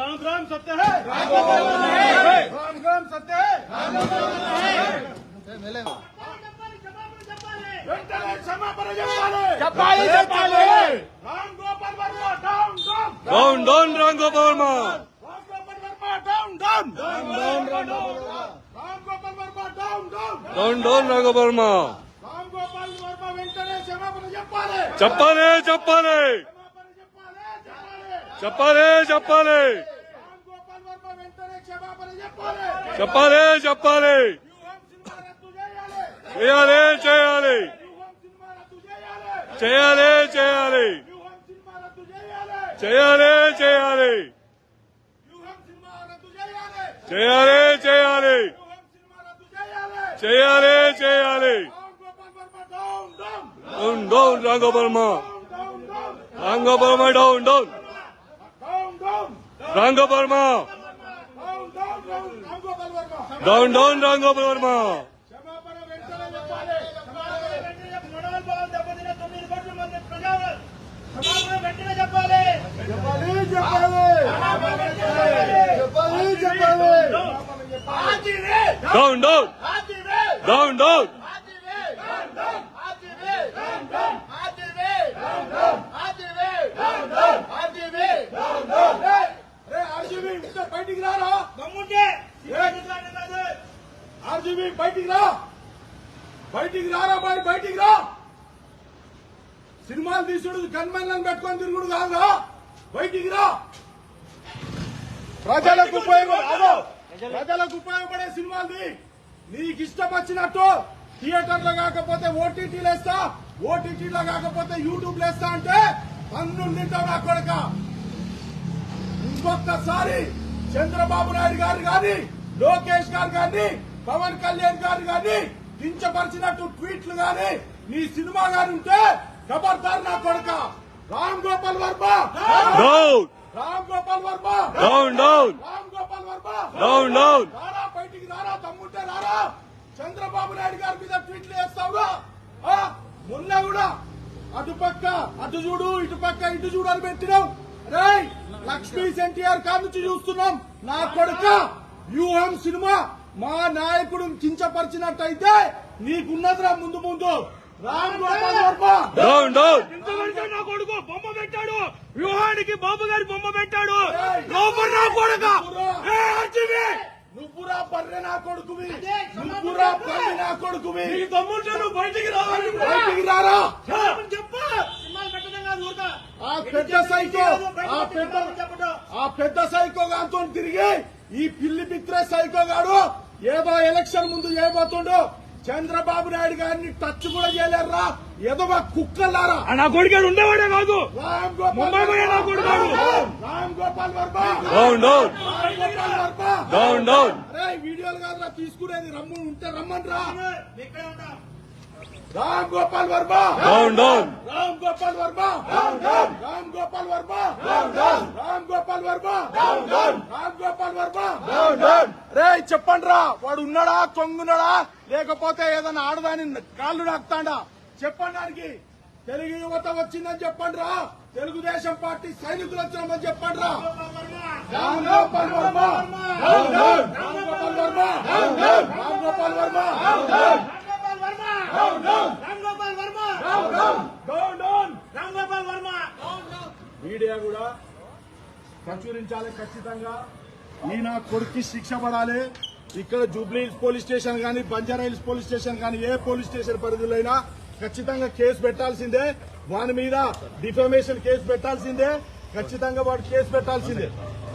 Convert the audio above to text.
राम राम सत्य है, राम राम सत्य है। వెంటనే క్షమాపణ చెప్పాలి, చెప్పాలి చెప్పాలి Ram Gopal Varma down down down down Ram Gopal Varma Ram Gopal Varma down down down down Ram Gopal Varma down down down down Ram Gopal Varma Ram Gopal Varma వెంటనే క్షమాపణ చెప్పాలి, చెప్పాలి చెప్పాలి క్షమాపణ చెప్పాలి, చెప్పాలి చెప్పాలి రామ్ గోపాల్ వర్మ వెంటనే క్షమాపణ చెప్పాలి, చెప్పాలి చెప్పాలి వ్యూహం సినిమా రద్దు చేయాలి, చేయాలి చేయాలి వ్యూహం సినిమా రద్దు చేయాలి, చేయాలి చేయాలి వ్యూహం సినిమా రద్దు చేయాలి, చేయాలి చేయాలి వ్యూహం సినిమా రద్దు చేయాలి, చేయాలి చేయాలి వ్యూహం సినిమా రద్దు చేయాలి, చేయాలి చేయాలి Ram Gopal Varma down down down down Ram Gopal Varma down down Ram Gopal Varma down down down down Ram Gopal Varma down down down Ram Gopal Varma down down Ram Gopal Varma క్షమాపణ వెంటనే చెప్పాలి, క్షమాపణ వెంటనే మనోబలం బలం దెబ్బతిన్న 9 కోట్ల మంది ప్రజలు క్షమాపణ వెంటనే చెప్పాలి, చెప్పాలి చెప్పాలి చెప్పాలి ఆదివే డౌన్ డౌన్ ఆదివే డౌన్ డౌన్ ఆదివే ఆదివే ఆదివే ఆదివే ఆదివే రే ఆర్జీబీ ఇంత బయటికి రారా దమ్ముంటే ఆర్జీబీ బయటికి రా, బయటికి రారా బాయ్, బయటికి రా. సినిమాలు తీసుడు గన్మెన్లను పెట్టుకొని తిరుగుడు కాదురా, బయటికి రా. ప్రజలకు ఉపయోగపడే సినిమాలు నీకు ఇష్టం వచ్చినట్టు థియేటర్లో కాకపోతే ఓటీటీలు వేస్తా, ఓటీటీలో కాకపోతే యూట్యూబ్ వేస్తా అంటే పన్నులు తింటావు నా కొడుక. ఇంకొకసారి చంద్రబాబు నాయుడు గారు గాని, లోకేష్ గారు గాని, పవన్ కళ్యాణ్ గారు గాని కించపరిచినట్టు ట్వీట్లు గాని నీ సినిమా గాని ఉంటే ఖబర్దార్ నా కొడుక. Ram Gopal Varma down Ram Gopal Varma down down Ram Gopal Varma down down రారా, బయటికి రారా, తమ్ముంటే రారా. చంద్రబాబు నాయుడు గారి మీద ట్వీట్లు వేస్తావుగా. మొన్న కూడా అటుపక్క అటు చూడు, ఇటు పక్క ఇటు చూడు అని పెట్టినాం. రేయ్ లక్ష్మీ ఎన్టీఆర్ కార్ నుంచి చూస్తున్నాం నా కొడుక. వ్యూహం సినిమా మా నాయకుడు కించపరిచినట్టయితే నీకున్నదిరా ముందు ముందు. రామ్ గోపాల్ వర్మ డౌన్ డౌన్ ఇంతకంటే నా కొడుకు బొమ్మ పెట్టాడు, వ్యూహానికి బాబు గారి బొమ్మ పెట్టాడు. లోపల నా కొడుక నువ్వురా బర్రె నా కొడుకువి, నువ్వురా బర్రె నా కొడుకువి. తమ్ముడు నువ్వు బయటికి రావాలి, బయటికి రారా. చెప్పు సినిమాలు పెట్టడం కాదు ఊరుక. ఆ పెద్ద సైకో ఆ పెద్ద సైకో గారితో తిరిగి ఈ పిల్లి పిత్రే సైకో గాడు ఏదో ఎలక్షన్ ముందు చేయబోతుండు. చంద్రబాబు నాయుడు గారిని టచ్ కూడా చేయలేరురా, ఏదో మా కుక్కలారా. నా కొడుకు ఉండేవాడే కాదు, రామ్ గోపాల్ ముంబై పోయే నా కొడుకాడు. Ram Gopal Varma down down Ram Gopal Varma down down అరే వీడియోలు కాదురా తీసుకునేది, రమ్ము ఉంటే రమ్మని రా. రామ్ గోపాల్ వర్మ డౌన్ డౌన్ రామ్ గోపాల్ వర్మ రామ్ గోపాల్ వర్మ రామ్ గోపాల్ వర్మ రామ్ గోపాల్ వర్మ రే చెప్పండి రా, వాడు ఉన్నాడా, తొంగున్నాడా, లేకపోతే ఏదైనా ఆడదాని కాళ్ళు నాకుతాడా చెప్పండి. దానికి తెలుగు యువత వచ్చిందని చెప్పండి రా, తెలుగుదేశం పార్టీ సైనికులు వచ్చినామని చెప్పండి రా. రామ్ గోపాల్ వర్మ రామ్ గోపాల్ వర్మ రామ్ గోపాల్ వర్మ మీడియా కూడా ప్రచురించాలి ఖచ్చితంగా. ఈ నా కొడుక్కి శిక్ష పడాలి. ఇక్కడ జూబ్లీ హిల్స్ పోలీస్ స్టేషన్ కానీ, బంజారా హిల్స్ పోలీస్ స్టేషన్ కానీ, ఏ పోలీస్ స్టేషన్ పరిధిలో అయినా ఖచ్చితంగా కేసు పెట్టాల్సిందే. వాని మీద డిఫమేషన్ కేసు పెట్టాల్సిందే, ఖచ్చితంగా వాడు కేసు పెట్టాల్సిందే.